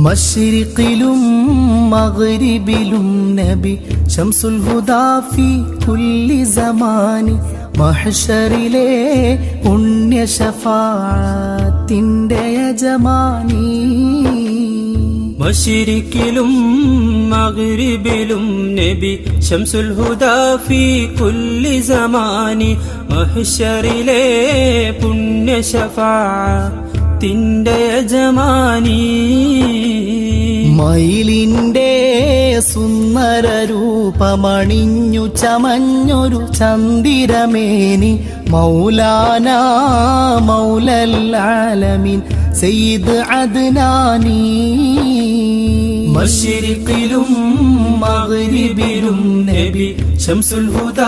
മശ്രിഖിലും മഗ്രിബിലും നബി ശംസുൽ ഹുദാ ഫി കുല്ലി സമാനി മഹ്ശറിലെ പുണ്യ ശഫാഅത്തിന്റെ യജമാനി. മശ്രിഖിലും മഗ്രിബിലും നബി ശംസുൽ ഹുദാ ഫി കുല്ലി സമാനി മഹ്ശറിലെ പുണ്യ ശഫാഅത്തിന്റെ യജമാനി. മയിലിന്റെ സുന്ദര രൂപമണിഞ്ഞു ചമഞ്ഞൊരു ചന്ദിരമേനി മൗലാന മൗലൽ ആലമീൻ സയ്യിദ് അദ്നാനി. മശ്രിഖിലും മഗ്രിബിലും നബി ശംസുൽ ഹുദാ